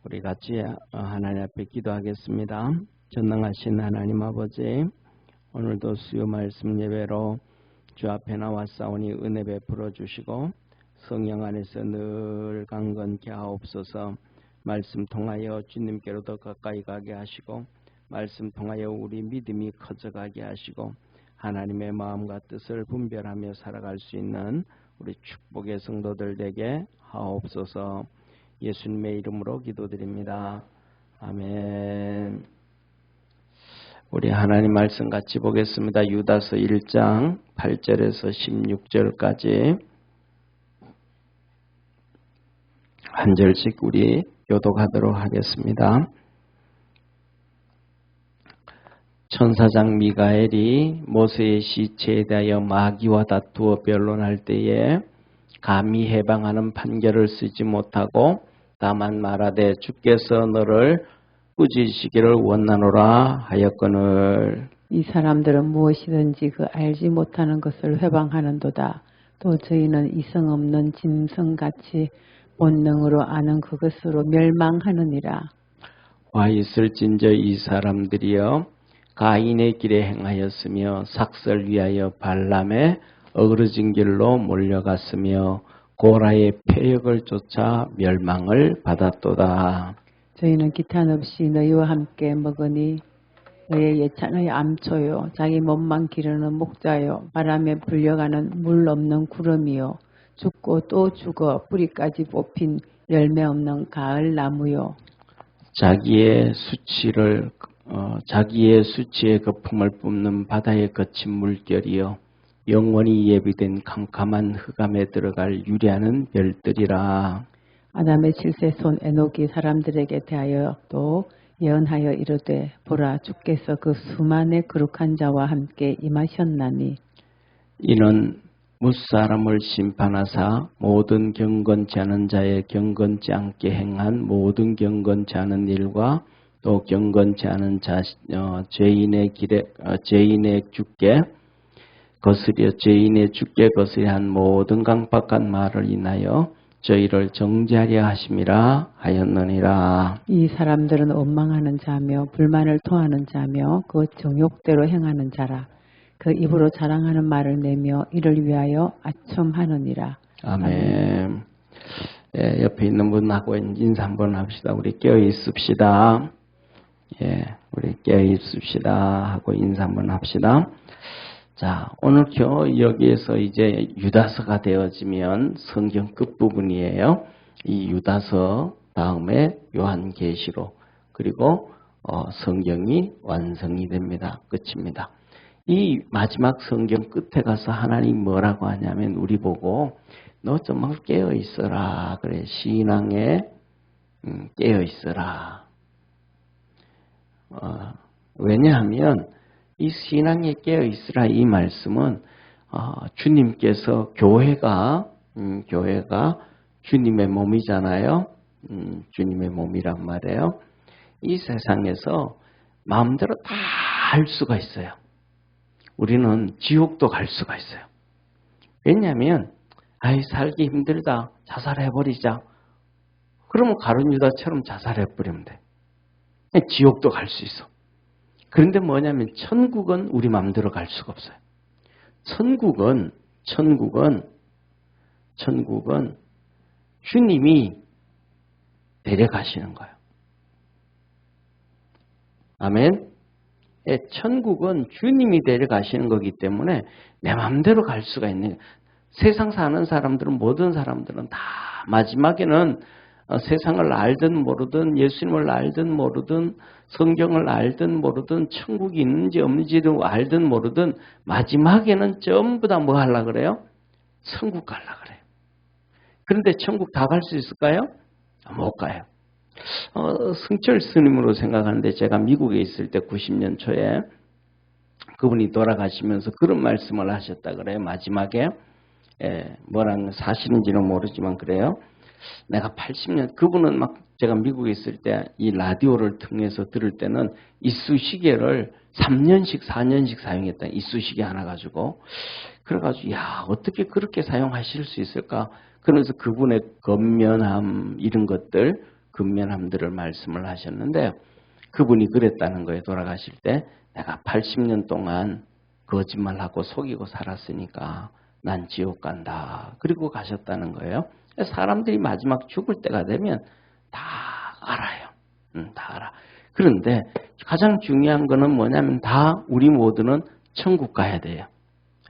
우리 같이 하나님 앞에 기도하겠습니다. 전능하신 하나님 아버지, 오늘도 수요 말씀 예배로 주 앞에 나왔사오니 은혜 베풀어 주시고 성령 안에서 늘 강건케 하옵소서. 말씀 통하여 주님께로 더 가까이 가게 하시고 말씀 통하여 우리 믿음이 커져가게 하시고 하나님의 마음과 뜻을 분별하며 살아갈 수 있는 우리 축복의 성도들 되게 하옵소서. 예수님의 이름으로 기도드립니다. 아멘. 우리 하나님 말씀 같이 보겠습니다. 유다서 1장 8절에서 16절까지 한 절씩 우리 교독하도록 하겠습니다. 천사장 미가엘이 모세의 시체에 대하여 마귀와 다투어 변론할 때에 감히 해방하는 판결을 쓰지 못하고 다만 말하되 주께서 너를 꾸짖으시기를 원하노라 하였거늘. 이 사람들은 무엇이든지 그 알지 못하는 것을 회방하는도다. 또 저희는 이성 없는 짐승같이 본능으로 아는 그것으로 멸망하느니라. 와 있을진저 이 사람들이여 가인의 길에 행하였으며 삭설 위하여 발람의 어그러진 길로 몰려갔으며 고라의 폐역을 쫓아 멸망을 받았도다. 저희는 기탄 없이 너희와 함께 먹으니 너의 예찬의 암초요 자기 몸만 기르는 목자요 바람에 불려가는 물 없는 구름이요 죽고 또 죽어 뿌리까지 뽑힌 열매 없는 가을 나무요. 자기의 수치의 거품을 뿜는 바다의 거친 물결이요 영원히 예비된 캄캄한 흑암에 들어갈 유리하는 별들이라. 아담의 칠세손 에녹이 사람들에게 대하여 또 예언하여 이르되 보라 주께서 그 수만의 거룩한 자와 함께 임하셨나니 이는 무사람을 심판하사 모든 경건치 않은 자의 경건치 않게 행한 모든 경건치 않은 일과 또 경건치 않은 죄인의 주께 거스려 한 모든 강박한 말을 인하여 저희를 정죄하려 하심이라 하였느니라. 이 사람들은 원망하는 자며 불만을 토하는 자며 그 정욕대로 행하는 자라. 그 입으로 자랑하는 말을 내며 이를 위하여 아첨하느니라. 아멘. 예, 옆에 있는 분하고 인사 한번 합시다. 우리 깨어 있읍시다. 예, 우리 깨어 있읍시다 하고 인사 한번 합시다. 자, 오늘 여기에서 이제 유다서가 되어지면 성경 끝부분이에요. 이 유다서 다음에 요한계시록 그리고 성경이 완성이 됩니다. 끝입니다. 이 마지막 성경 끝에 가서 하나님 뭐라고 하냐면 우리 보고 너 좀 깨어 있어라. 그래, 신앙에 깨어 있어라. 왜냐하면 이 신앙에 깨어 있으라 이 말씀은 주님께서 교회가 주님의 몸이잖아요. 주님의 몸이란 말이에요. 이 세상에서 마음대로 다 할 수가 있어요. 우리는 지옥도 갈 수가 있어요. 왜냐하면 살기 힘들다. 자살해버리자. 그러면 가룟 유다처럼 자살해버리면 돼. 지옥도 갈 수 있어. 그런데 뭐냐면 천국은 우리 마음대로 갈 수가 없어요. 천국은 주님이 데려가시는 거예요. 아멘. 천국은 주님이 데려가시는 거기 때문에 내 마음대로 갈 수가 있는 거예요. 세상 사는 사람들은 모든 사람들은 다 마지막에는 세상을 알든 모르든 예수님을 알든 모르든 성경을 알든 모르든 천국이 있는지 없는지도 알든 모르든 마지막에는 전부 다 뭐 하려고 그래요? 천국 가려고 그래요. 그런데 천국 다 갈 수 있을까요? 못 가요. 승철 스님으로 생각하는데 제가 미국에 있을 때 90년 초에 그분이 돌아가시면서 그런 말씀을 하셨다 그래요. 마지막에 뭐라는 사실인지는 모르지만 그래요. 내가 80년 그분은 막 제가 미국에 있을 때 이 라디오를 통해서 들을 때는 이쑤시개를 3년씩 4년씩 사용했다. 이쑤시개 하나 가지고 그래가지고 야 어떻게 그렇게 사용하실 수 있을까? 그러면서 그분의 건면함 이런 것들 근면함들을 말씀을 하셨는데 그분이 그랬다는 거예요. 돌아가실 때 내가 80년 동안 거짓말하고 속이고 살았으니까 난 지옥 간다. 그리고 가셨다는 거예요. 사람들이 마지막 죽을 때가 되면 다 알아요. 다 알아. 그런데 가장 중요한 거는 뭐냐면 다 우리 모두는 천국 가야 돼요.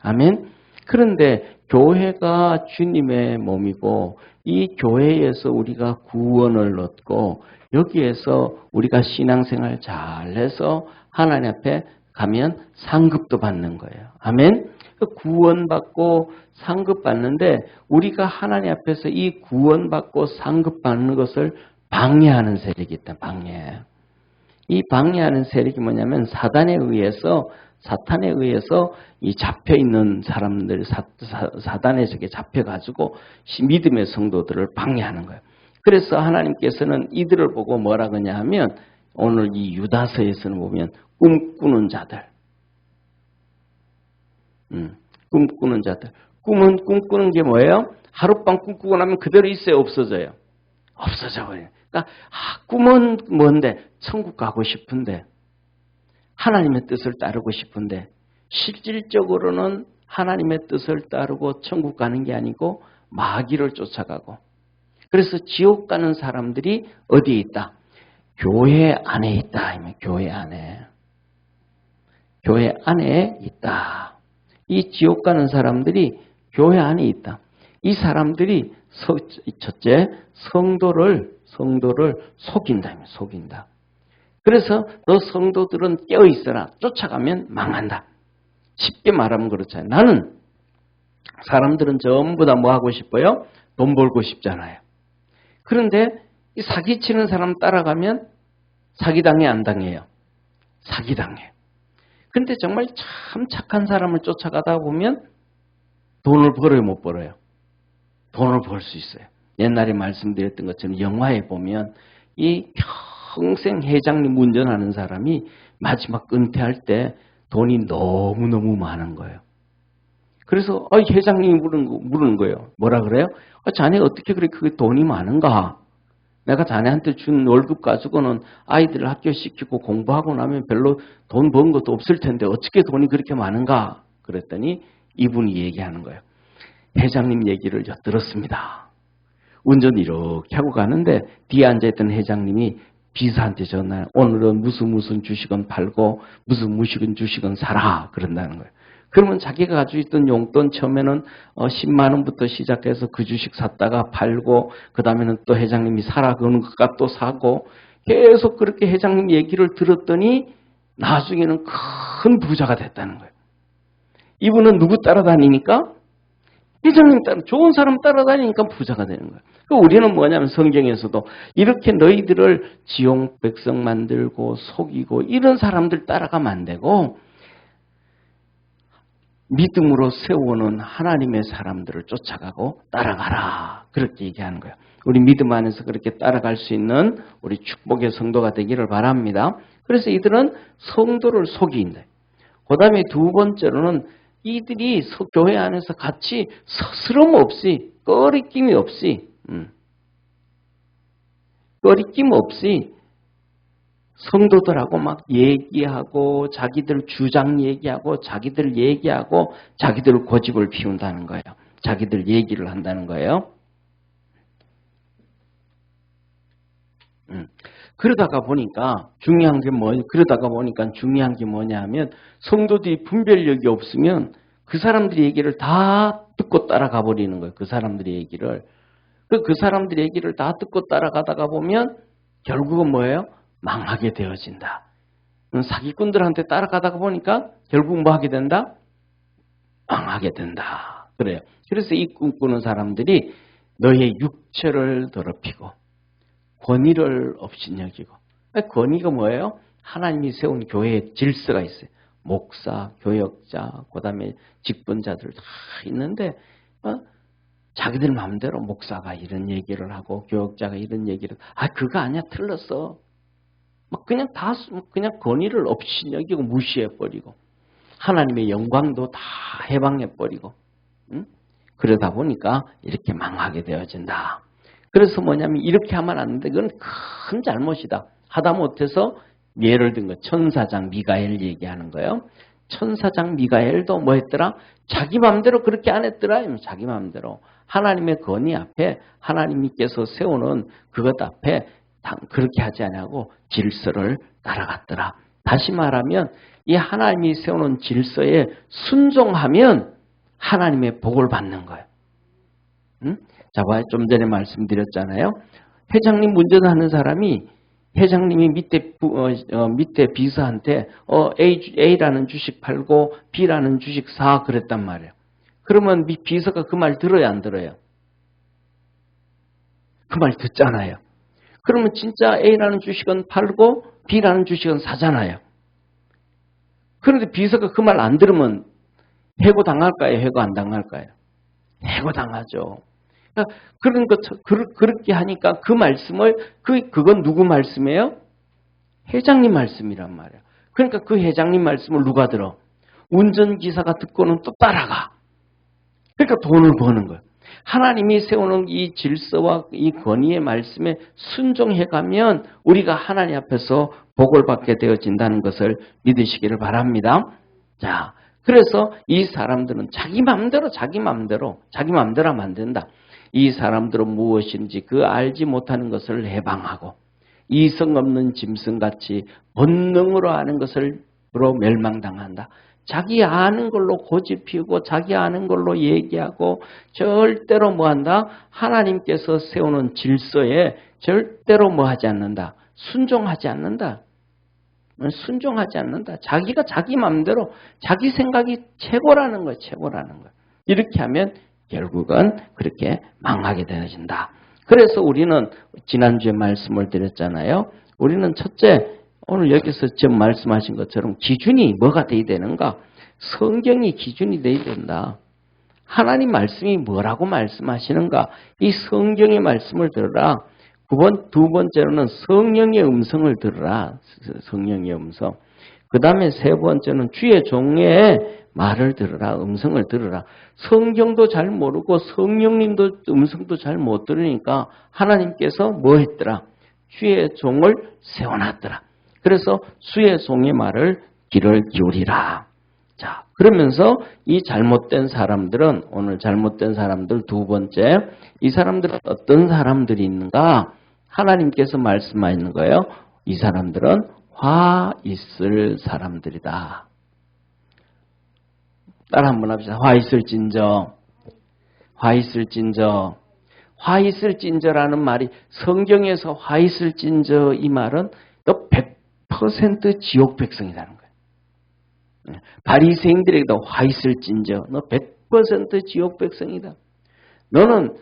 아멘. 그런데 교회가 주님의 몸이고 이 교회에서 우리가 구원을 얻고 여기에서 우리가 신앙생활 잘해서 하나님 앞에 가면 상급도 받는 거예요. 아멘. 구원받고 상급받는데 우리가 하나님 앞에서 이 구원받고 상급받는 것을 방해하는 세력이 있다. 방해. 이 방해하는 세력이 뭐냐면 사탄에 의해서 이 잡혀 있는 사람들, 사단의 세계에 잡혀가지고 믿음의 성도들을 방해하는 거예요. 그래서 하나님께서는 이들을 보고 뭐라 그러냐 하면 오늘 이 유다서에서는 보면 꿈꾸는 자들. 꿈꾸는 자들. 꿈은 꿈꾸는 게 뭐예요? 하룻밤 꿈꾸고 나면 그대로 있어요? 없어져요? 없어져 버려요. 그러니까 꿈은 뭔데? 천국 가고 싶은데 하나님의 뜻을 따르고 싶은데 실질적으로는 하나님의 뜻을 따르고 천국 가는 게 아니고 마귀를 쫓아가고 그래서 지옥 가는 사람들이 어디에 있다? 교회 안에 있다. 교회 안에. 교회 안에 있다. 이 지옥 가는 사람들이 교회 안에 있다. 이 사람들이 첫째 성도를 속인다. 속인다. 그래서 너 성도들은 깨어있어라. 쫓아가면 망한다. 쉽게 말하면 그렇잖아요. 나는 사람들은 전부 다 뭐 하고 싶어요? 돈 벌고 싶잖아요. 그런데 이 사기치는 사람 따라가면 사기당해 안 당해요? 사기당해요. 그런데 정말 참 착한 사람을 쫓아가다 보면 돈을 벌어요? 못 벌어요? 돈을 벌 수 있어요. 옛날에 말씀드렸던 것처럼 영화에 보면 이 평생 회장님 운전하는 사람이 마지막 은퇴할 때 돈이 너무너무 많은 거예요. 그래서 회장님이 물은 거예요. 뭐라 그래요? 자네 어떻게 그렇게 돈이 많은가? 내가 자네한테 준 월급 가지고는 아이들을 학교시키고 공부하고 나면 별로 돈 번 것도 없을 텐데 어떻게 돈이 그렇게 많은가? 그랬더니 이분이 얘기하는 거예요. 회장님 얘기를 들었습니다. 운전 이렇게 하고 가는데 뒤에 앉아있던 회장님이 비서한테 전화해. 오늘은 무슨 주식은 팔고 무슨 주식은 사라. 그런다는 거예요. 그러면 자기가 가지고 있던 용돈 처음에는 10만 원부터 시작해서 그 주식 샀다가 팔고 그 다음에는 또 회장님이 사라 그러는 것과 또 사고 계속 그렇게 회장님 얘기를 들었더니 나중에는 큰 부자가 됐다는 거예요. 이분은 누구 따라다니니까? 회장님 따라 좋은 사람 따라다니니까 부자가 되는 거예요. 우리는 뭐냐면 성경에서도 이렇게 너희들을 지옥 백성 만들고 속이고 이런 사람들 따라가면 안 되고 믿음으로 세워놓은 하나님의 사람들을 쫓아가고 따라가라. 그렇게 얘기하는 거예요. 우리 믿음 안에서 그렇게 따라갈 수 있는 우리 축복의 성도가 되기를 바랍니다. 그래서 이들은 성도를 속인다. 그 다음에 두 번째로는 이들이 교회 안에서 같이 스스럼 없이 꺼리낌이 없이 성도들하고 막 얘기하고 자기들 주장 얘기하고 자기들 얘기하고 자기들 고집을 피운다는 거예요. 자기들 얘기를 한다는 거예요. 그러다가 보니까 중요한 게 뭐냐 하면 성도들이 분별력이 없으면 그 사람들의 얘기를 다 듣고 따라가 버리는 거예요. 그 사람들의 얘기를. 그 사람들의 얘기를 다 듣고 따라가다가 보면 결국은 뭐예요? 망하게 되어진다. 사기꾼들한테 따라가다가 보니까 결국 뭐 하게 된다? 망하게 된다. 그래요. 그래서 이 꿈꾸는 사람들이 너의 육체를 더럽히고 권위를 업신여기고. 권위가 뭐예요? 하나님이 세운 교회의 질서가 있어요. 목사, 교역자, 그 다음에 직분자들 다 있는데 자기들 마음대로 목사가 이런 얘기를 하고 교역자가 이런 얘기를 그거 아니야 틀렸어. 그냥 권위를 업신여기고 무시해버리고 하나님의 영광도 다 해방해버리고 그러다 보니까 이렇게 망하게 되어진다. 그래서 뭐냐면 이렇게 하면 안 돼. 그건 큰 잘못이다. 하다 못해서 예를 든 거 천사장 미가엘 얘기하는 거예요. 천사장 미가엘도 뭐 했더라? 자기 마음대로 그렇게 안 했더라. 자기 마음대로. 하나님의 건의 앞에 하나님께서 세우는 그것 앞에 그렇게 하지 않냐고 질서를 따라갔더라. 다시 말하면 이 하나님이 세우는 질서에 순종하면 하나님의 복을 받는 거예요. 응? 자, 좀 전에 말씀드렸잖아요. 회장님 운전하는 사람이 회장님이 밑에 비서한테 A라는 주식 팔고 B라는 주식 사 그랬단 말이에요. 그러면 비서가 그 말 들어야 안 들어요? 그 말 듣잖아요. 그러면 진짜 A라는 주식은 팔고 B라는 주식은 사잖아요. 그런데 비서가 그 말 안 들으면 해고 당할까요? 해고 안 당할까요? 해고 당하죠. 그런 것 그렇게 하니까 그 말씀을 그건 누구 말씀이에요? 회장님 말씀이란 말이에요. 그러니까 그 회장님 말씀을 누가 들어? 운전기사가 듣고는 또 따라가. 그러니까 돈을 버는 거예요. 하나님이 세우는 이 질서와 이 권위의 말씀에 순종해가면 우리가 하나님 앞에서 복을 받게 되어진다는 것을 믿으시기를 바랍니다. 자, 그래서 이 사람들은 자기 마음대로 하면 안 된다. 이 사람들은 무엇인지 그 알지 못하는 것을 해방하고 이성 없는 짐승같이 본능으로 아는 것으로 멸망당한다. 자기 아는 걸로 고집 피우고 자기 아는 걸로 얘기하고 절대로 뭐한다? 하나님께서 세우는 질서에 절대로 뭐하지 않는다. 순종하지 않는다. 순종하지 않는다. 자기가 자기 마음대로 자기 생각이 최고라는 거예요. 최고라는 거예요. 이렇게 하면 결국은 그렇게 망하게 되어진다. 그래서 우리는 지난주에 말씀을 드렸잖아요. 우리는 첫째 오늘 여기서 지금 말씀하신 것처럼 기준이 뭐가 돼야 되는가? 성경이 기준이 돼야 된다. 하나님 말씀이 뭐라고 말씀하시는가? 이 성경의 말씀을 들어라. 두 번째로는 성령의 음성을 들어라. 성령의 음성. 그 다음에 세 번째는 주의 종의 말을 들으라. 음성을 들으라. 성경도 잘 모르고 성령님도 음성도 잘 못 들으니까 하나님께서 뭐 했더라? 주의 종을 세워놨더라. 그래서 주의 종의 말을 귀를 기울이라. 자, 그러면서 이 잘못된 사람들은 오늘 잘못된 사람들 두 번째 이 사람들은 어떤 사람들이 있는가? 하나님께서 말씀하시는 거예요. 이 사람들은 화 있을 사람들이다. 따라 한번 합시다. 화 있을진저. 화 있을진저. 화 있을진저라는 말이 성경에서 화 있을진저 이 말은 또 100% 지옥 백성이라는 거예요. 바리새인들에게도 화 있을진저. 너 100% 지옥 백성이다. 너는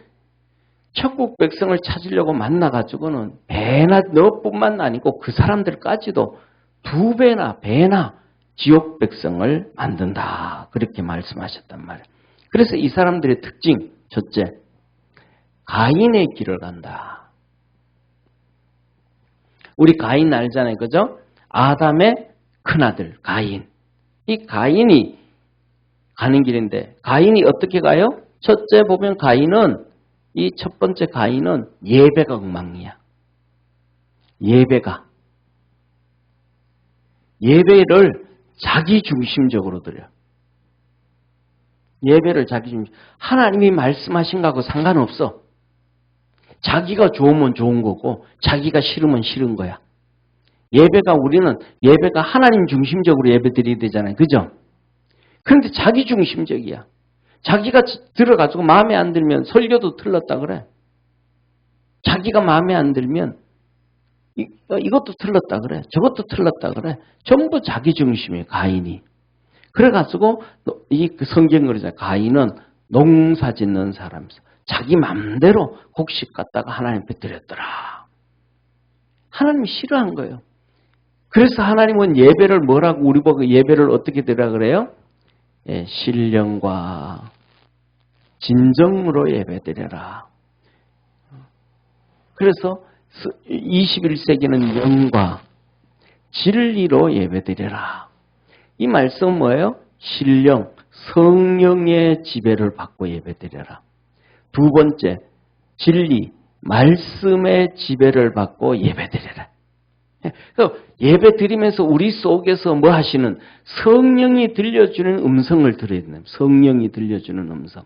천국 백성을 찾으려고 만나가지고는 배나 너뿐만 아니고 그 사람들까지도 2배나 배나 지옥 백성을 만든다. 그렇게 말씀하셨단 말이에요. 그래서 이 사람들의 특징 첫째, 가인의 길을 간다. 우리 가인 알잖아요. 그죠? 아담의 큰아들 가인. 이 가인이 가는 길인데 가인이 어떻게 가요? 첫째 보면 가인은 이 첫 번째 가인은 예배가 엉망이야. 예배를 자기 중심적으로 드려. 예배를 자기 중심. 하나님이 말씀하신 거하고 상관없어. 자기가 좋으면 좋은 거고 자기가 싫으면 싫은 거야. 우리는 예배가 하나님 중심적으로 예배 드려야 되잖아요. 그죠? 그런데 자기 중심적이야. 자기가 들어가지고 마음에 안 들면 설교도 틀렸다 그래. 자기가 마음에 안 들면 이것도 틀렸다 그래. 저것도 틀렸다 그래. 전부 자기 중심이에요. 가인이. 그래가지고 이 성경을 그러잖아요. 가인은 농사 짓는 사람이었어. 자기 마음대로 곡식 갖다가 하나님 앞에 드렸더라. 하나님이 싫어한 거예요. 그래서 하나님은 예배를 뭐라고 우리 보고 예배를 어떻게 드리라 그래요? 예, 신령과 진정으로 예배드려라. 그래서 21세기는 영과 진리로 예배드려라. 이 말씀은 뭐예요? 신령, 성령의 지배를 받고 예배드려라. 두 번째, 진리, 말씀의 지배를 받고 예배드리라. 예배 드리면서 우리 속에서 뭐 하시는 성령이 들려주는 음성을 들어야 되는 성령이 들려주는 음성.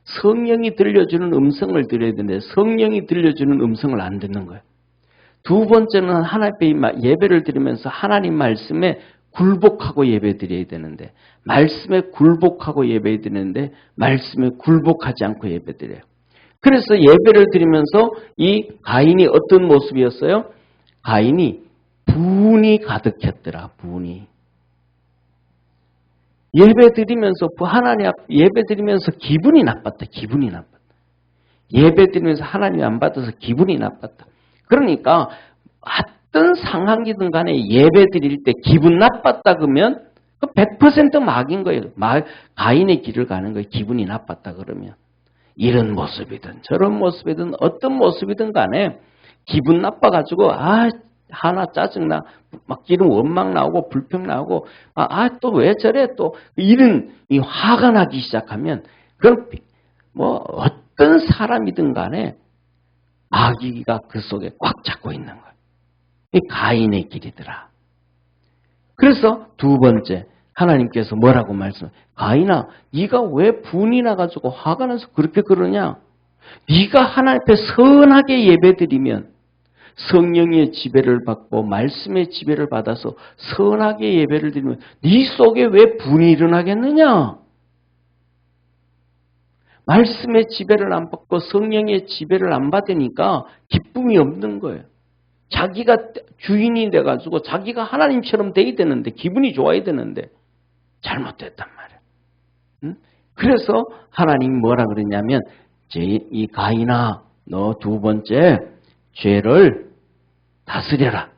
성령이 들려주는 음성을 들어야 되는데 성령이 들려주는 음성을 안 듣는 거예요. 두 번째는 하나님 앞에 예배를 드리면서 하나님 말씀에 굴복하고 예배 드려야 되는데 말씀에 굴복하고 예배 드리는데 말씀에 굴복하지 않고 예배 드려요. 그래서 예배를 드리면서 이 가인이 어떤 모습이었어요? 가인이 분이 가득했더라. 분이. 예배 드리면서 하나님 앞 예배 드리면서 기분이 나빴다. 기분이 나빴다. 예배 드리면서 하나님이 안 받아서 기분이 나빴다. 그러니까 어떤 상황이든 간에 예배 드릴 때 기분 나빴다 그러면 100% 막인 거예요. 가인의 길을 가는 거예요. 기분이 나빴다 그러면. 이런 모습이든 저런 모습이든 어떤 모습이든 간에 기분 나빠가지고 하나 짜증나 막 이런 원망 나오고 불평 나오고 또 왜 저래 또 이런 이 화가 나기 시작하면 그건 뭐 어떤 사람이든 간에 마귀가 그 속에 꽉 잡고 있는 거예요. 이 가인의 길이더라. 그래서 두 번째 하나님께서 뭐라고 말씀해? 가인아, 네가 왜 분이 나가지고 화가 나서 그렇게 그러냐? 네가 하나님 앞에 선하게 예배드리면 성령의 지배를 받고 말씀의 지배를 받아서 선하게 예배를 드리면 네 속에 왜 분이 일어나겠느냐? 말씀의 지배를 안 받고 성령의 지배를 안 받으니까 기쁨이 없는 거예요. 자기가 주인이 돼가지고 자기가 하나님처럼 돼야 되는데 기분이 좋아야 되는데 잘못됐단 말이에요. 응? 그래서 하나님이 뭐라 그러냐면 이 가인아 너 두 번째 죄를 다스려라.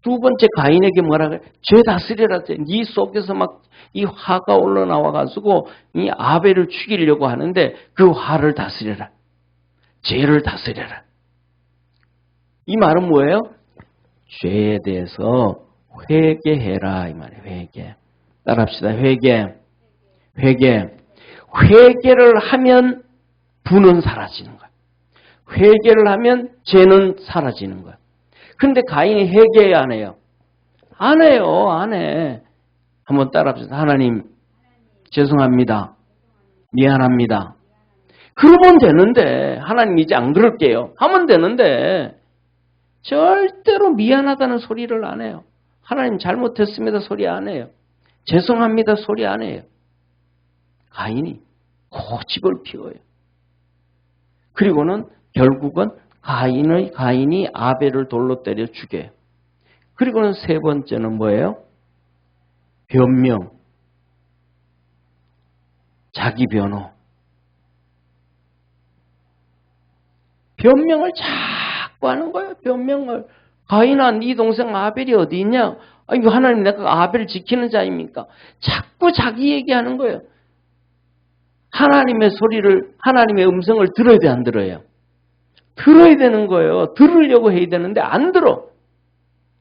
두 번째 가인에게 뭐라 그래? 죄 다스려라. 네 속에서 막 이 화가 올라나와가지고 이 아벨을 죽이려고 하는데 그 화를 다스려라. 죄를 다스려라. 이 말은 뭐예요? 죄에 대해서 회개해라 이 말이에요. 회개. 따라합시다. 회개를 하면 분은 사라지는 거예요. 회개를 하면 죄는 사라지는 거예요. 근데 가인이 회개 안 해요. 안 해요. 안 해. 한번 따라합시다. 하나님 죄송합니다. 미안합니다. 그러면 되는데 하나님 이제 안 그럴게요. 하면 되는데 절대로 미안하다는 소리를 안 해요. 하나님 잘못했습니다 소리 안 해요. 죄송합니다 소리 안 해요. 가인이 고집을 피워요. 그리고는 결국은 가인이 아벨을 돌로 때려 죽여요. 그리고는 세 번째는 뭐예요? 변명. 자기 변호. 변명을 자꾸 하는 거예요. 변명을. 가인아, 네 동생 아벨이 어디 있냐? 이거 하나님 내가 아벨을 지키는 자입니까? 자꾸 자기 얘기하는 거예요. 하나님의 소리를, 하나님의 음성을 들어야 돼, 안 들어요? 들어야 되는 거예요. 들으려고 해야 되는데 안 들어.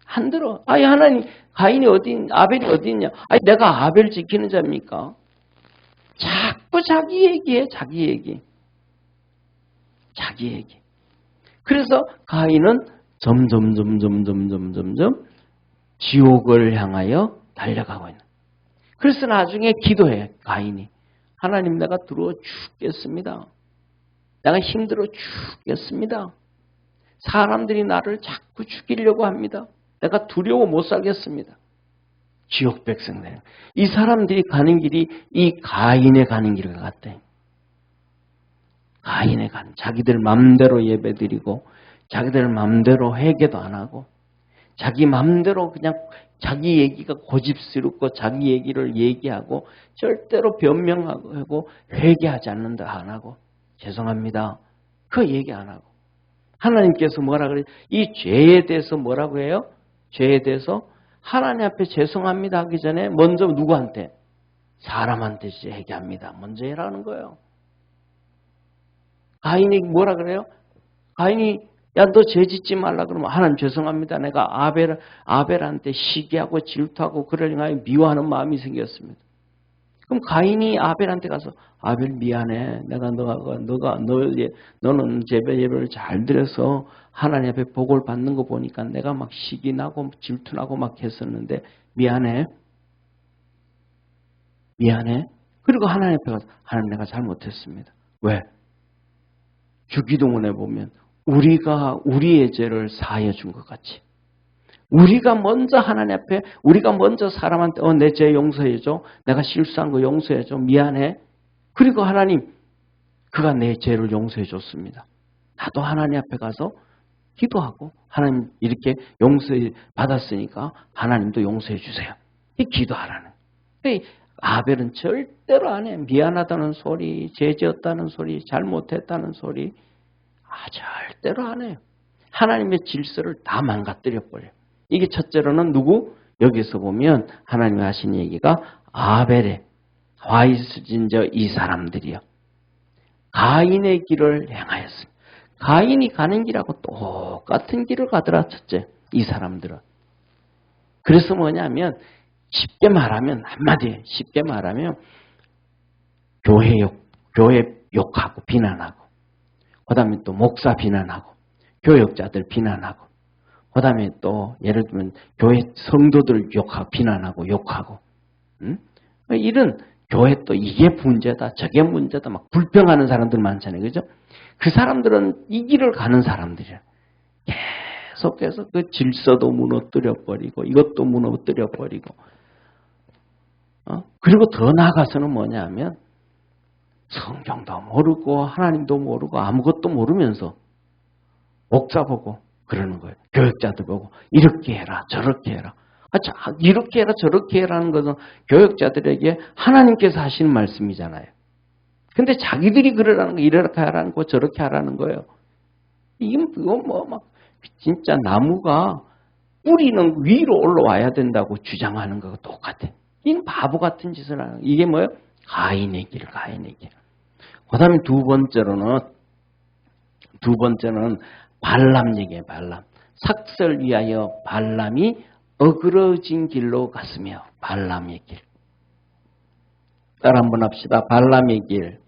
안 들어. 하나님, 가인이 아벨이 어디 있냐? 내가 아벨 지키는 자입니까? 자꾸 자기 얘기해, 자기 얘기. 자기 얘기. 그래서 가인은 점점 지옥을 향하여 달려가고 있는. 그래서 나중에 기도해, 가인이. 하나님, 내가 들어와 죽겠습니다. 내가 힘들어 죽겠습니다. 사람들이 나를 자꾸 죽이려고 합니다. 내가 두려워 못 살겠습니다. 지옥 백성들. 이 사람들이 가는 길이 이 가인의 가는 길 같대. 가인의 가는. 자기들 맘대로 예배드리고 자기들 맘대로 회개도 안 하고 자기 맘대로 그냥 자기 얘기가 고집스럽고 자기 얘기를 얘기하고 절대로 변명하고 회개하지 않는다 안 하고 죄송합니다. 그 얘기 안 하고 하나님께서 뭐라 그래요? 이 죄에 대해서 뭐라고 해요? 죄에 대해서 하나님 앞에 죄송합니다 하기 전에 먼저 누구한테? 사람한테 얘기합니다. 먼저 해라는 거예요. 가인이 뭐라 그래요? 가인이 야, 너 죄 짓지 말라 그러면 하나님 죄송합니다. 내가 아벨한테 시기하고 질투하고 그러니까 미워하는 마음이 생겼습니다. 그럼 가인이 아벨한테 가서 아벨 미안해. 내가 너는 제배 예배를 잘 드려서 하나님 앞에 복을 받는 거 보니까 내가 막 시기 나고 질투나고 막 했었는데 미안해. 미안해. 그리고 하나님 앞에 가서 하나님 내가 잘못했습니다. 왜? 주기도문에 보면 우리가 우리의 죄를 사하여 준 것 같이 우리가 먼저 하나님 앞에 우리가 먼저 사람한테 내 죄 용서해줘. 내가 실수한 거 용서해줘. 미안해. 그리고 하나님 그가 내 죄를 용서해 줬습니다. 나도 하나님 앞에 가서 기도하고 하나님 이렇게 용서해 받았으니까 하나님도 용서해 주세요. 이 기도하라는. 아벨은 절대로 안 해. 미안하다는 소리, 죄지었다는 소리, 잘못했다는 소리 절대로 안 해요. 하나님의 질서를 다 망가뜨려 버려요. 이게 첫째로는 누구? 여기서 보면 하나님이 하신 얘기가 아벨의 화이스진저 이 사람들이요. 가인의 길을 행하였습니다. 가인이 가는 길하고 똑같은 길을 가더라. 첫째, 이 사람들은. 그래서 뭐냐면 쉽게 말하면 한마디에 쉽게 말하면 교회 욕하고 비난하고 그 다음에 또 목사 비난하고 교역자들 비난하고 그 다음에 또 예를 들면 교회 성도들 비난하고 욕하고 이런 교회 또 이게 문제다 저게 문제다 막 불평하는 사람들 많잖아요. 그죠? 그 사람들은 이 길을 가는 사람들이에요. 계속해서 그 질서도 무너뜨려 버리고 이것도 무너뜨려 버리고 그리고 더 나아가서는 뭐냐 하면 성경도 모르고 하나님도 모르고 아무것도 모르면서 목사 보고 그러는 거예요. 교역자들 보고 이렇게 해라 저렇게 해라. 이렇게 해라 저렇게 해라는 것은 교역자들에게 하나님께서 하시는 말씀이잖아요. 근데 자기들이 그러라는 거 이렇게 하라는 거 저렇게 하라는 거예요. 이건 막 진짜 나무가 뿌리는 위로 올라와야 된다고 주장하는 거가 똑같아. 이는 바보 같은 짓을 하는 거예요. 이게 뭐예요? 가인의 길. 그 다음에 두 번째는 발람 얘기예요. 발람. 삭설 위하여 발람이 어그러진 길로 갔으며 발람의 길. 따라 한번 합시다. 발람의 길.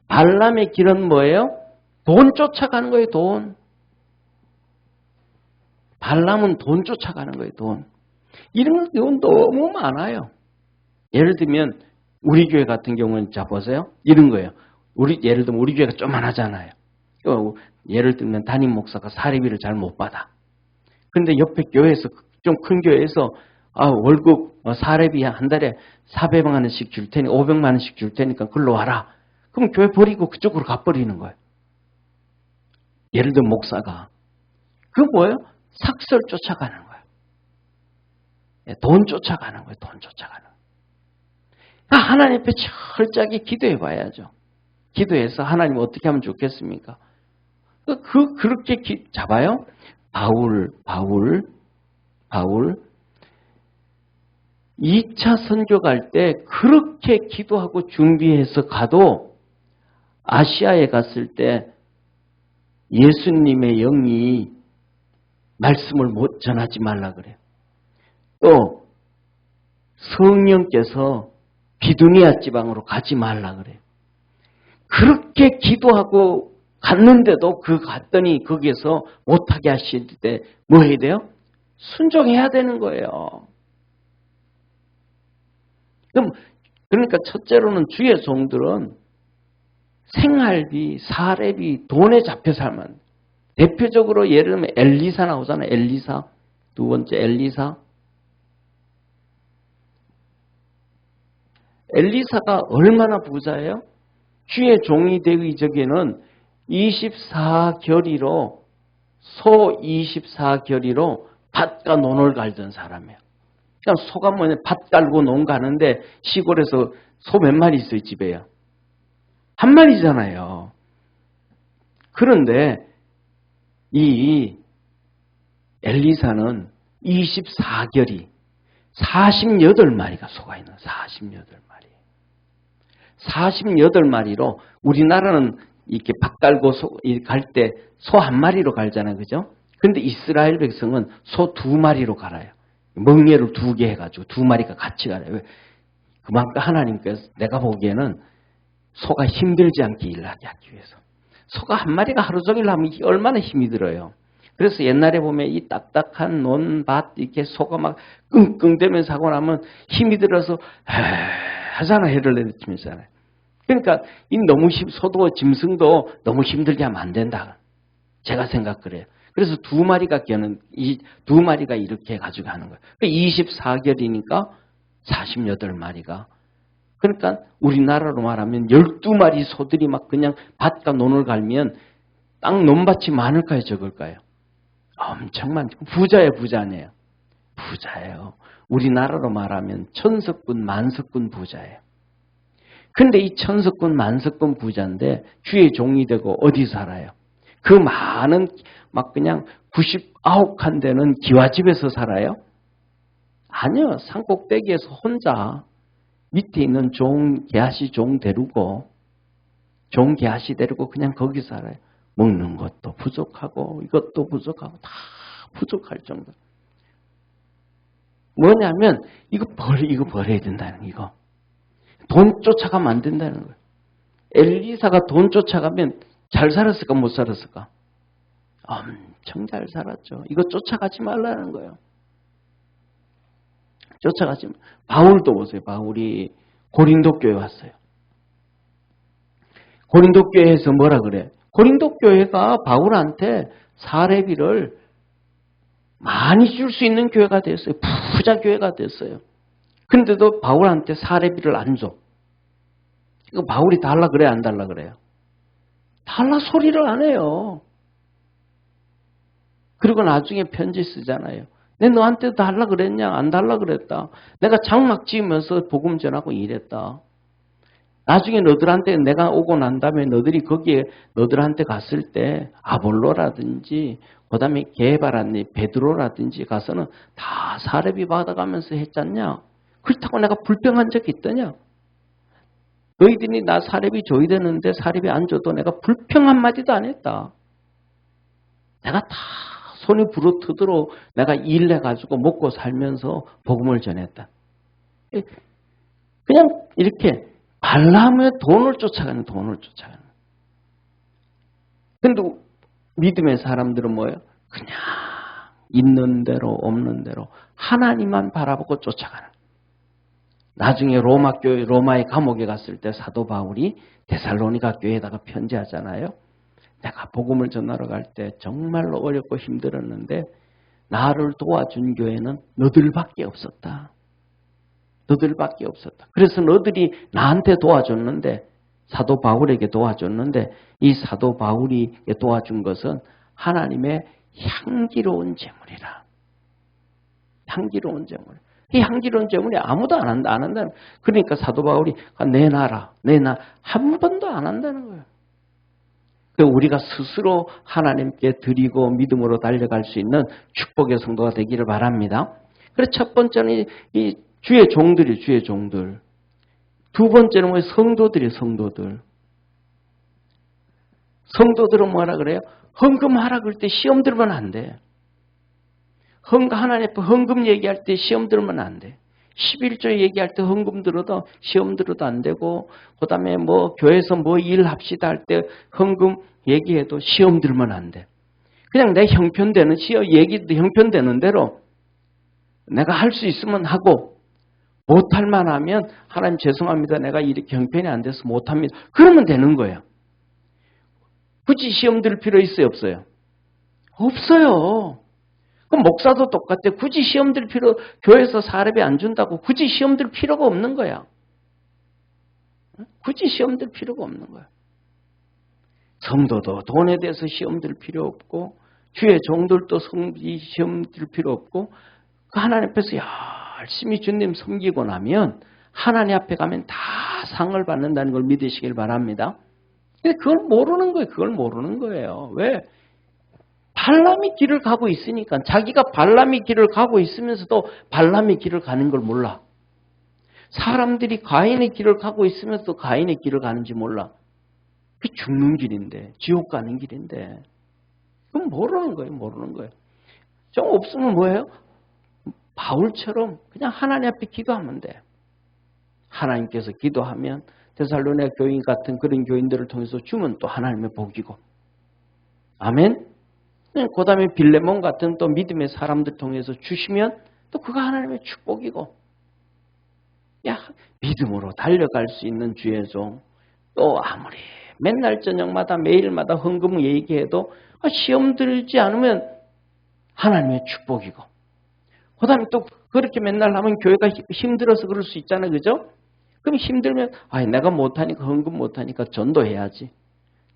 발람의 길은 뭐예요? 돈 쫓아가는 거예요. 돈. 발람은 돈 쫓아가는 거예요. 돈. 이런 경우는 너무 많아요. 예를 들면 우리 교회 같은 경우는 자 보세요. 이런 거예요. 예를 들면 우리 교회가 쪼만하잖아요. 예를 들면 담임 목사가 사례비를 잘 못 받아. 근데 옆에 교회에서 좀 큰 교회에서 월급 사례비 한 달에 400만 원씩 줄 테니 500만 원씩 줄 테니까 글로 와라. 그럼 교회 버리고 그쪽으로 가버리는 거예요. 예를 들면 목사가. 그거 뭐예요? 삭설 쫓아가는 거예요. 돈 쫓아가는 거예요. 돈 쫓아가는 거예요. 하나님 앞에 철저하게 기도해 봐야죠. 기도해서 하나님 어떻게 하면 좋겠습니까? 그렇게 잡아요. 바울 2차 선교 갈 때 그렇게 기도하고 준비해서 가도 아시아에 갔을 때 예수님의 영이 말씀을 못 전하지 말라 그래요. 또 성령께서 비두니아 지방으로 가지 말라 그래요. 그렇게 기도하고 갔는데도 갔더니 거기에서 못하게 하실 때 뭐 해야 돼요? 순종해야 되는 거예요. 그러니까 첫째로는 주의 종들은 생활비, 사례비, 돈에 잡혀 살면 대표적으로 예를 들면 엘리사 나오잖아요. 엘리사. 두 번째 엘리사가 얼마나 부자예요? 주의 종이 되기 전에는 24결의로 소 24결의로 밭과 논을 갈던 사람이에요. 그러니까 소가 뭐냐 밭 갈고 논 가는데 시골에서 소 몇 마리 있어요 집에요? 한 마리잖아요. 그런데 이 엘리사는 24결의 48마리가 소가 있는 48마리. 48마리로 우리나라는 이렇게 밭 갈고 갈 때 소 한 마리로 갈잖아요. 그죠? 근데 이스라엘 백성은 소 2마리로 갈아요. 멍에를 2개 해가지고 2마리가 같이 가래. 왜? 그만큼 하나님께서 내가 보기에는 소가 힘들지 않게 일하게 하기 위해서. 소가 한 마리가 하루 종일 하면 얼마나 힘이 들어요. 그래서 옛날에 보면 이 딱딱한 논밭 이렇게 소가 막 끙끙대면서 하고 나면 힘이 들어서 하잖아. 해를 내리치면서 하잖아요. 그러니까 이 너무 소도 짐승도 너무 힘들게 하면 안 된다. 제가 생각 그래요. 그래서 2마리가 깨는 이 2마리가 이렇게 가지고 하는 거예요. 24개월이니까 48마리가. 그러니까 우리나라로 말하면 12마리 소들이 막 그냥 밭과 논을 갈면 땅 논밭이 많을까요, 적을까요? 엄청 많죠. 부자예요, 부자 아니에요? 부자예요. 우리나라로 말하면 천석군, 만석군 부자예요. 근데 이 천석군, 만석군 부자인데 주의 종이 되고 어디 살아요? 그 많은 막 그냥 99칸 되는 기와집에서 살아요? 아니요. 산꼭대기에서 혼자 밑에 있는 종, 개아시 종 데리고 종, 개아시 데리고 그냥 거기 살아요. 먹는 것도 부족하고 이것도 부족하고 다 부족할 정도. 뭐냐면 이거 버려야 된다는 이거. 돈 쫓아가면 안 된다는 거예요. 엘리사가 돈 쫓아가면 잘 살았을까 못 살았을까? 엄청 잘 살았죠. 이거 쫓아가지 말라는 거예요. 쫓아가지 마. 바울도 보세요. 바울이 고린도 교회 왔어요. 고린도 교회에서 뭐라 그래? 고린도 교회가 바울한테 사례비를 많이 줄 수 있는 교회가 됐어요. 부자 교회가 됐어요. 근데도 바울한테 사례비를 안 줘. 이거 바울이 달라 그래 안 달라 그래요? 달라 소리를 안 해요. 그리고 나중에 편지 쓰잖아요. 내 너한테 달라 그랬냐? 안 달라 그랬다. 내가 장막 지으면서 복음 전하고 일했다. 나중에 너들한테 내가 오고 난 다음에 너들이 거기에 너들한테 갔을 때 아볼로라든지 그다음에 게바라든지 베드로라든지 가서는 다 사례비 받아가면서 했잖냐? 그렇다고 내가 불평한 적이 있더냐? 너희들이 나 사례비 줘야 되는데 사례비 안 줘도 내가 불평 한마디도 안 했다. 내가 다 손이 부르트도록 내가 일해가지고 먹고 살면서 복음을 전했다. 그냥 이렇게 발람의 돈을 쫓아가는 돈을 쫓아가는. 근데 믿음의 사람들은 뭐예요? 그냥 있는 대로 없는 대로 하나님만 바라보고 쫓아가는. 나중에 로마의 감옥에 갔을 때 사도 바울이 데살로니가 교회에다가 편지하잖아요. 내가 복음을 전하러 갈 때 정말로 어렵고 힘들었는데 나를 도와준 교회는 너들밖에 없었다. 너들밖에 없었다. 그래서 너들이 나한테 도와줬는데 사도 바울에게 도와줬는데 이 사도 바울이 도와준 것은 하나님의 향기로운 제물이라. 향기로운 제물. 이 향기로운 제물이 아무도 안 한다는. 그러니까 사도 바울이 내놔라. 한 번도 안 한다는 거예요. 우리가 스스로 하나님께 드리고 믿음으로 달려갈 수 있는 축복의 성도가 되기를 바랍니다. 그래서 첫 번째는 이 주의 종들이 주의 종들. 두 번째는 뭐 성도들이 성도들. 성도들은 뭐라 그래요? 헌금하라 그럴 때 시험 들면 안 돼. 하나님 앞에 헌금 얘기할 때 시험 들면 안 돼. 11조 얘기할 때 헌금 들어도 시험 들어도 안 되고 그다음에 뭐 교회에서 뭐 일합시다 할 때 헌금 얘기해도 시험 들면 안 돼. 그냥 내 형편되는 얘기도 형편되는 대로 내가 할 수 있으면 하고 못할 만하면 하나님 죄송합니다. 내가 이렇게 형편이 안 돼서 못합니다. 그러면 되는 거예요. 굳이 시험 들 필요 있어요? 없어요? 없어요. 그럼 목사도 똑같아. 굳이 시험 들 필요, 교회에서 사례비 안 준다고 굳이 시험 들 필요가 없는 거야. 굳이 시험 들 필요가 없는 거야. 성도도 돈에 대해서 시험 들 필요 없고 주의 종들도 시험 들 필요 없고 하나님 앞에서 열심히 주님 섬기고 나면 하나님 앞에 가면 다 상을 받는다는 걸 믿으시길 바랍니다. 근데 그걸 모르는 거예요. 그걸 모르는 거예요. 왜? 발람이 길을 가고 있으니까 자기가 발람이 길을 가고 있으면서도 발람이 길을 가는 걸 몰라. 사람들이 가인의 길을 가고 있으면서도 가인의 길을 가는지 몰라. 그게 죽는 길인데 지옥 가는 길인데 그건 모르는 거예요. 모르는 거예요. 좀 없으면 뭐예요? 바울처럼 그냥 하나님 앞에 기도하면 돼. 하나님께서 기도하면 데살로니가 교인 같은 그런 교인들을 통해서 주면 또 하나님의 복이고. 아멘. 그 다음에 빌레몬 같은 또 믿음의 사람들 통해서 주시면 또 그가 하나님의 축복이고. 야, 믿음으로 달려갈 수 있는 주의 종. 또 아무리 맨날 저녁마다 매일마다 헌금 얘기해도 시험 들지 않으면 하나님의 축복이고. 그 다음에 또 그렇게 맨날 하면 교회가 힘들어서 그럴 수 있잖아요. 그죠? 그럼 힘들면 내가 못하니까 헌금 못하니까 전도해야지.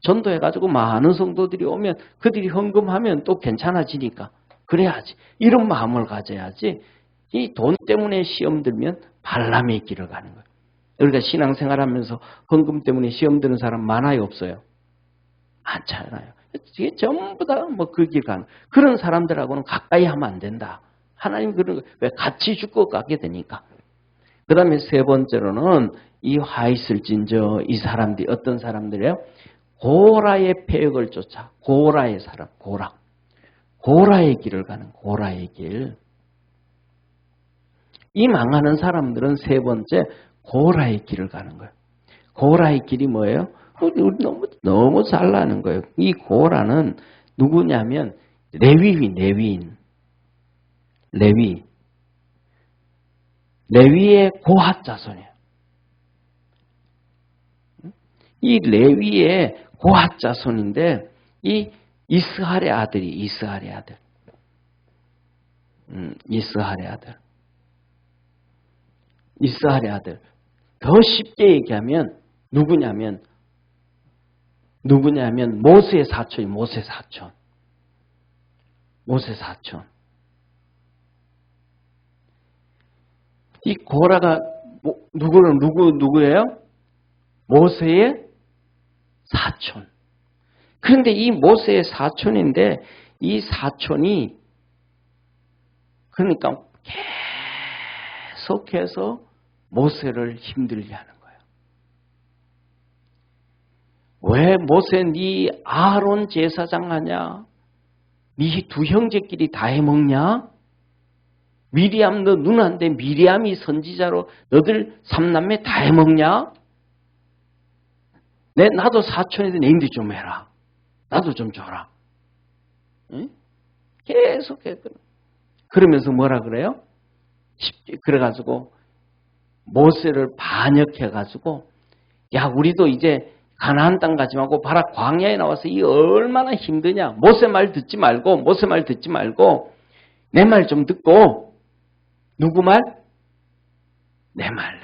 전도해가지고 많은 성도들이 오면 그들이 헌금하면 또 괜찮아지니까 그래야지. 이런 마음을 가져야지. 이 돈 때문에 시험 들면 발람의 길을 가는 거예요. 우리가 신앙생활하면서 헌금 때문에 시험 드는 사람 많아요, 없어요? 많잖아요. 이게 전부 다 뭐 그 길 가는 그런 사람들하고는 가까이 하면 안 된다. 하나님 그런 거 왜 같이 죽고 가게 되니까. 그 다음에 세 번째로는 이 화 있을진저 이 사람들이 어떤 사람들이에요? 고라의 폐역을 쫓아 고라의 사람, 고라의 길을 가는 고라의 길. 이 망하는 사람들은 세 번째 고라의 길을 가는 거예요. 고라의 길이 뭐예요? 우리 너무 잘 아는 거예요. 이 고라는 누구냐면 레위인. 레위의 고핫 자손이에요. 이 레위의 고핫 자손인데 이 이스할의 아들. 이스할의 아들. 더 쉽게 얘기하면 누구냐면 모세의 사촌이 모세 사촌. 이 고라가 누구예요? 모세의 사촌. 그런데 이 모세의 사촌인데 이 사촌이 그러니까 계속해서 모세를 힘들게 하는 거예요. 왜 모세 네 아론 제사장 하냐? 네 두 형제끼리 다 해먹냐? 미리암 너 누나인데 미리암이 선지자로 너들 삼남매 다 해먹냐? 나도 사촌인데 내인들 좀 해라. 나도 좀 줘라. 응? 계속해. 그러면서 뭐라 그래요? 그래가지고 모세를 반역해가지고 야 우리도 이제 가나안 땅 가지 말고 봐라 광야에 나와서 이 얼마나 힘드냐. 모세 말 듣지 말고 내 말 좀 듣고 누구 말? 내 말.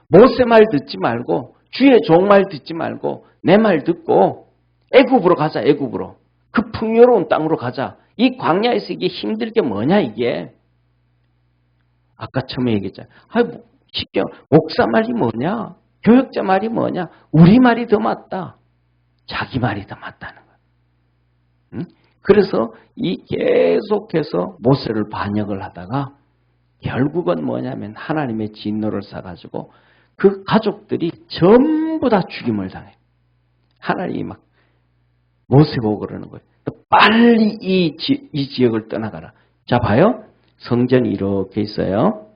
모세 말 듣지 말고 주의 종 말 듣지 말고 내 말 듣고 애굽으로 가자. 애굽으로. 그 풍요로운 땅으로 가자. 이 광야에서 이게 힘들 게 뭐냐 이게. 아까 처음에 얘기했잖아요. 쉽게 목사 말이 뭐냐? 교역자 말이 뭐냐? 우리 말이 더 맞다. 자기 말이 더 맞다는 거예요. 응? 그래서 이 계속해서 모세를 반역을 하다가 결국은 뭐냐면 하나님의 진노를 쌓아가지고 그 가족들이 전부 다 죽임을 당해요. 하나님이 막 모세 보고 그러는 거예요. 빨리 이 지역을 떠나가라. 자 봐요. 성전이 이렇게 있어요.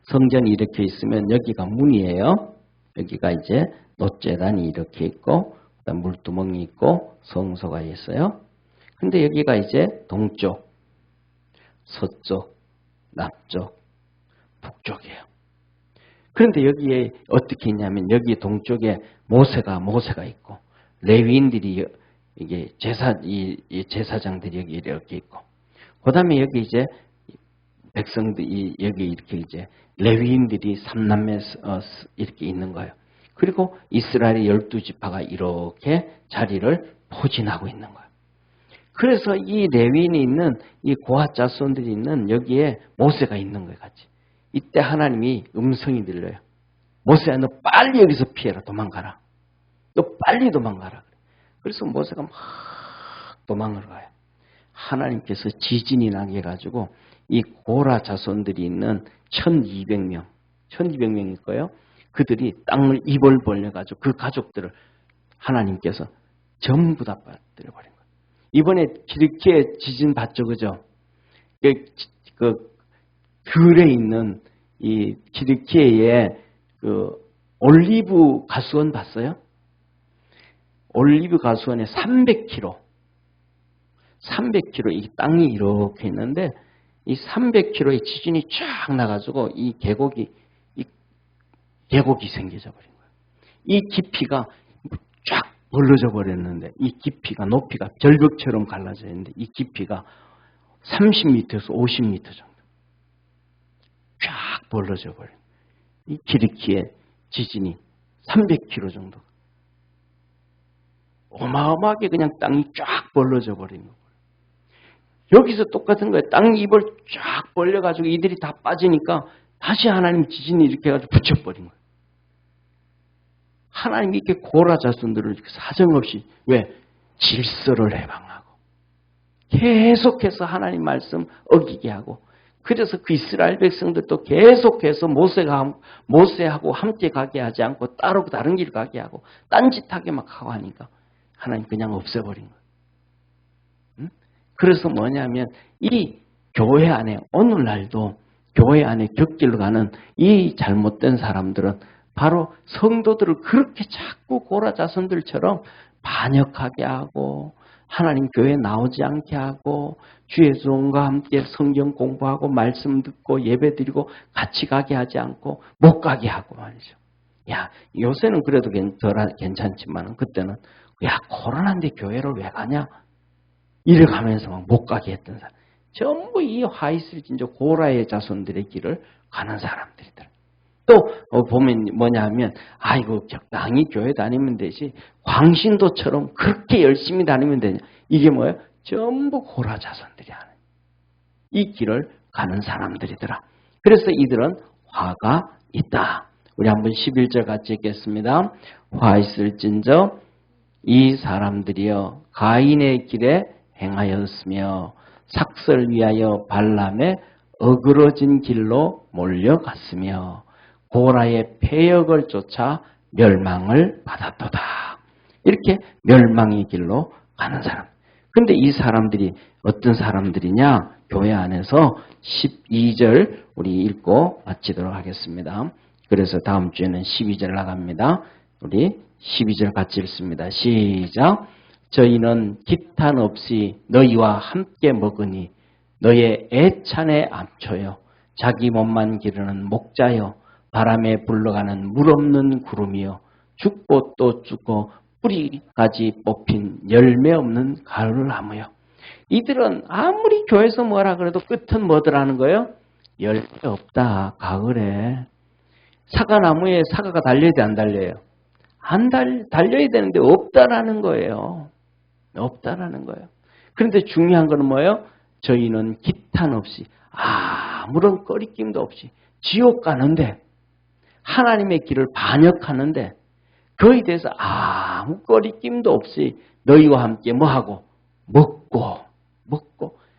성전이 이렇게 있으면 여기가 문이에요. 여기가 이제 놋재단이 이렇게 있고 그다음 물두멍이 있고 성소가 있어요. 근데 여기가 이제 동쪽, 서쪽, 남쪽, 북쪽이에요. 그런데 여기에 어떻게 있냐면 여기 동쪽에 모세가 있고 레위인들이 이게 제사장들이 여기 이렇게 있고 그다음에 여기 이제 백성들이 여기 이렇게 이제 레위인들이 삼남매 이렇게 있는 거예요. 그리고 이스라엘의 12지파가 이렇게 자리를 포진하고 있는 거예요. 그래서 이 레위인이 있는 이 고핫 자손들이 있는 여기에 모세가 있는 거예요, 같이. 이때 하나님이 음성이 들려요. 모세야, 너 빨리 여기서 피해라, 도망가라. 너 빨리 도망가라. 그래서 모세가 막 도망을 가요. 하나님께서 지진이 나게 해가지고 이 고라 자손들이 있는 1200명일 거예요. 그들이 땅을 입을 벌려가지고 그 가족들을 하나님께서 전부 다 빠뜨려버린 거예요. 이번에 기르키에 지진 봤죠, 그죠? 그 들에 있는 이 튀르키예의 그 올리브 가수원 봤어요? 올리브 가수원에 300km 이 땅이 이렇게 있는데 이 300km의 지진이 쫙 나가지고 이 계곡이 생겨져 버린 거예요. 이 깊이가 쫙 벌어져 버렸는데 이 깊이가 높이가 절벽처럼 갈라져 있는데 이 깊이가 30m에서 50m 정도 쫙 벌어져 버린 이 튀르키예 지진이 300km 정도 어마어마하게 그냥 땅이 쫙 벌어져 버린 거예요. 여기서 똑같은 거예요. 땅 입을 쫙 벌려가지고 이들이 다 빠지니까 다시 하나님 지진이 이렇게 해가지고 붙여버린 거예요. 하나님이 이렇게 고라 자손들을 사정없이 왜? 질서를 해방하고 계속해서 하나님 말씀 어기게 하고 그래서 그 이스라엘 백성들도 계속해서 모세하고 함께 가게 하지 않고 따로 다른 길 가게 하고 딴짓하게 막 하고 하니까 하나님 그냥 없애버린 거예요. 응? 그래서 뭐냐면 이 교회 안에 오늘날도 교회 안에 곁길로 가는 이 잘못된 사람들은 바로 성도들을 그렇게 자꾸 고라 자손들처럼 반역하게 하고 하나님 교회에 나오지 않게 하고 주의 종과 함께 성경 공부하고 말씀 듣고 예배 드리고 같이 가게 하지 않고 못 가게 하고 말이죠. 야, 요새는 그래도 괜찮지만 그때는 야, 코로나인데 교회를 왜 가냐? 이래 가면서 막 못 가게 했던 사람. 전부 이 화이슬 진저 고라의 자손들의 길을 가는 사람들이더라. 또 보면 뭐냐 하면 아이고 적당히 교회 다니면 되지 광신도처럼 그렇게 열심히 다니면 되냐. 이게 뭐예요? 전부 고라 자손들이 하는 이 길을 가는 사람들이더라. 그래서 이들은 화가 있다. 우리 한번 11절 같이 읽겠습니다. 화 있을진저 이 사람들이여 가인의 길에 행하였으며 삭설 위하여 발람의 어그러진 길로 몰려갔으며 고라의 폐역을 쫓아 멸망을 받았도다. 이렇게 멸망의 길로 가는 사람. 근데 이 사람들이 어떤 사람들이냐? 교회 안에서 12절 우리 읽고 마치도록 하겠습니다. 그래서 다음 주에는 12절 나갑니다. 우리 12절 같이 읽습니다. 시작. 저희는 기탄 없이 너희와 함께 먹으니 너의 애찬의 암초여 자기 몸만 기르는 목자여 바람에 불러가는 물 없는 구름이여 죽고 또 죽고 뿌리까지 뽑힌 열매 없는 가을나무여. 이들은 아무리 교회에서 뭐라 그래도 끝은 뭐더라는 거예요? 열매 없다. 가을에 사과나무에 사과가 달려야 돼, 안 달려요? 달려야 되는데 없다라는 거예요. 없다라는 거예요. 그런데 중요한 건 뭐예요? 저희는 기탄 없이 아무런 꺼리낌도 없이 지옥 가는데 하나님의 길을 반역하는데 그에 대해서 아무 꺼리낌도 없이 너희와 함께 뭐하고? 먹고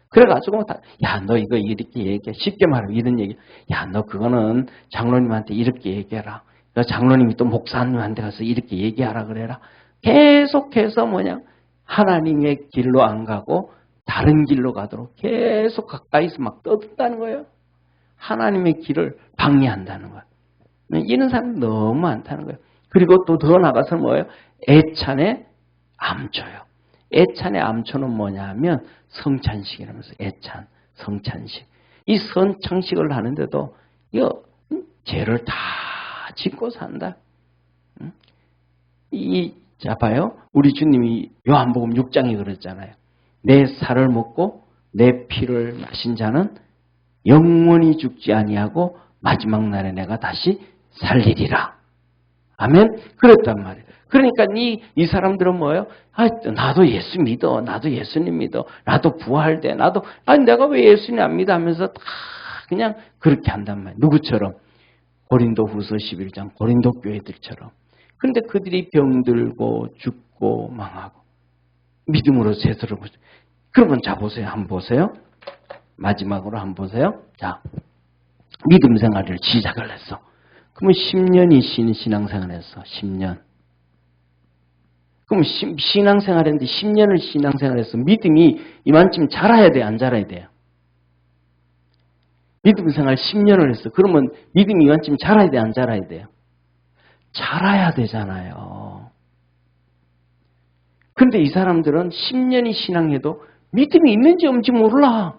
그래가지고 야, 너 이거 이렇게 얘기해. 쉽게 말하면 이런 얘기. 야, 너 그거는 장로님한테 이렇게 얘기해라. 너 장로님이 또 목사님한테 가서 이렇게 얘기하라 그래라. 계속해서 뭐냐? 하나님의 길로 안 가고 다른 길로 가도록 계속 가까이서 막 떠든다는 거예요. 하나님의 길을 방해한다는 거예요. 이런 사람이 너무 많다는 거예요. 그리고 또 더 나가서 뭐예요? 애찬의 암초요. 애찬의 암초는 뭐냐 하면 성찬식이라면서 애찬, 성찬식. 이 성찬식을 하는데도 이거 죄를 다 짓고 산다. 자 봐요. 우리 주님이 요한복음 6장에 그랬잖아요. 내 살을 먹고 내 피를 마신 자는 영원히 죽지 아니하고 마지막 날에 내가 다시 살리리라. 아멘? 그랬단 말이에요. 그러니까 이 사람들은 뭐예요? 나도 예수 믿어. 나도 예수님 믿어. 나도 부활돼. 내가 왜 예수님 안 믿어 하면서 다 그냥 그렇게 한단 말이에요. 누구처럼? 고린도후서 11장 고린도 교회들처럼. 그런데 그들이 병들고 죽고 망하고 믿음으로 제대로 보죠. 그러면 자 보세요. 한번 보세요. 마지막으로 한번 보세요. 자, 믿음 생활을 시작을 했어. 그러면 10년이 신앙생활을 했어. 10년. 그럼 신앙생활 했는데 10년을 신앙생활 했어. 믿음이 이만큼 자라야 돼? 안 자라야 돼요? 믿음 생활 10년을 했어. 그러면 믿음 이만쯤 자라야 돼, 안 자라야 돼요? 자라야 되잖아요. 근데 이 사람들은 10년이 신앙해도 믿음이 있는지 없는지 몰라.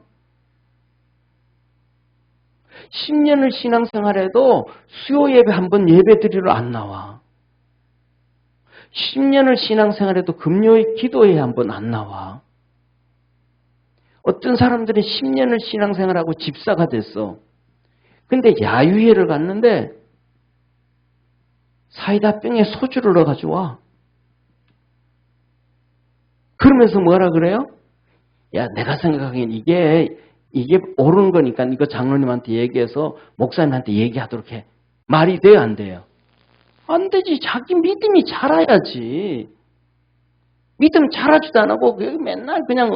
10년을 신앙생활해도 수요 예배 한 번 예배 드리러 안 나와. 10년을 신앙생활해도 금요일 기도회에 한 번 안 나와. 어떤 사람들은 10년을 신앙생활하고 집사가 됐어. 근데 야유회를 갔는데 사이다 병에 소주를 넣어가지고 와. 그러면서 뭐라 그래요? 야, 내가 생각하기엔 이게 옳은 거니까 이거 장로님한테 얘기해서 목사님한테 얘기하도록 해. 말이 돼요, 안 돼요? 안 되지. 자기 믿음이 자라야지. 믿음 자라지도 안 하고 맨날 그냥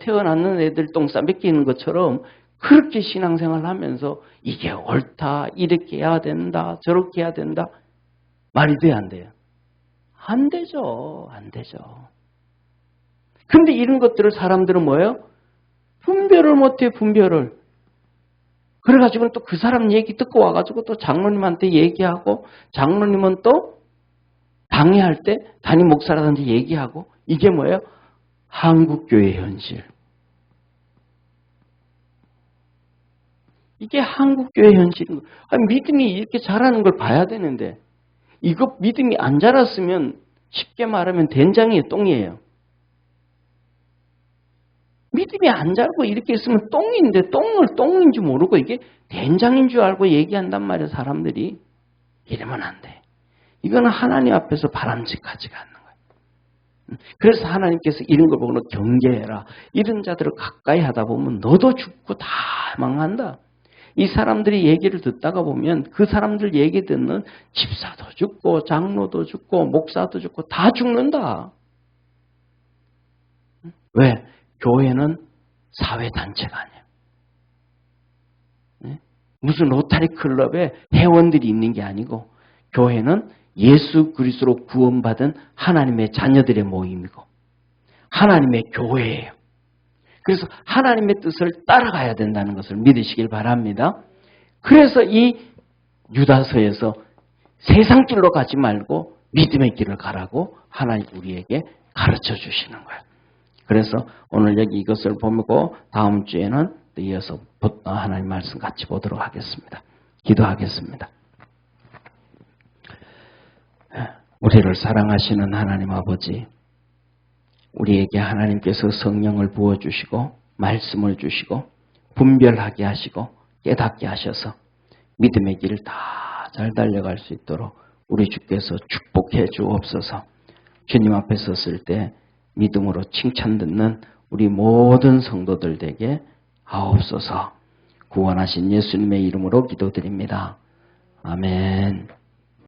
태어났는 애들 똥 싸매끼는 것처럼 그렇게 신앙생활을 하면서 이게 옳다, 이렇게 해야 된다, 저렇게 해야 된다. 말이 돼요, 안 돼요? 안 되죠. 안 되죠. 근데 이런 것들을 사람들은 뭐예요? 분별을 못해, 분별을. 그래가지고 또 그 사람 얘기 듣고 와가지고 또 장로님한테 얘기하고, 장로님은 또 방해할 때 담임 목사라든지 얘기하고, 이게 뭐예요? 한국교회 현실. 이게 한국교회 현실인 거예요. 아니, 믿음이 이렇게 자라는 걸 봐야 되는데, 이거 믿음이 안 자랐으면 쉽게 말하면 된장이에요, 똥이에요. 믿음이 안 자라고 이렇게 있으면 똥인데 똥을 똥인지 모르고 이게 된장인 줄 알고 얘기한단 말이에요, 사람들이. 이러면 안 돼. 이거는 하나님 앞에서 바람직하지가 않는 거예요. 그래서 하나님께서 이런 걸 보고 경계해라. 이런 자들을 가까이 하다 보면 너도 죽고 다 망한다. 이 사람들이 얘기를 듣다가 보면 그 사람들 얘기 듣는 집사도 죽고 장로도 죽고 목사도 죽고 다 죽는다. 왜? 교회는 사회단체가 아니에요. 네? 무슨 로타리 클럽에 회원들이 있는 게 아니고 교회는 예수 그리스도로 구원받은 하나님의 자녀들의 모임이고 하나님의 교회예요. 그래서 하나님의 뜻을 따라가야 된다는 것을 믿으시길 바랍니다. 그래서 이 유다서에서 세상 길로 가지 말고 믿음의 길을 가라고 하나님 우리에게 가르쳐 주시는 거예요. 그래서 오늘 여기 이것을 보고 다음 주에는 또 이어서 하나님 말씀 같이 보도록 하겠습니다. 기도하겠습니다. 우리를 사랑하시는 하나님 아버지, 우리에게 하나님께서 성령을 부어주시고 말씀을 주시고 분별하게 하시고 깨닫게 하셔서 믿음의 길을 다 잘 달려갈 수 있도록 우리 주께서 축복해 주옵소서. 주님 앞에 섰을 때 믿음으로 칭찬 듣는 우리 모든 성도들 되게 하옵소서. 구원하신 예수님의 이름으로 기도드립니다. 아멘.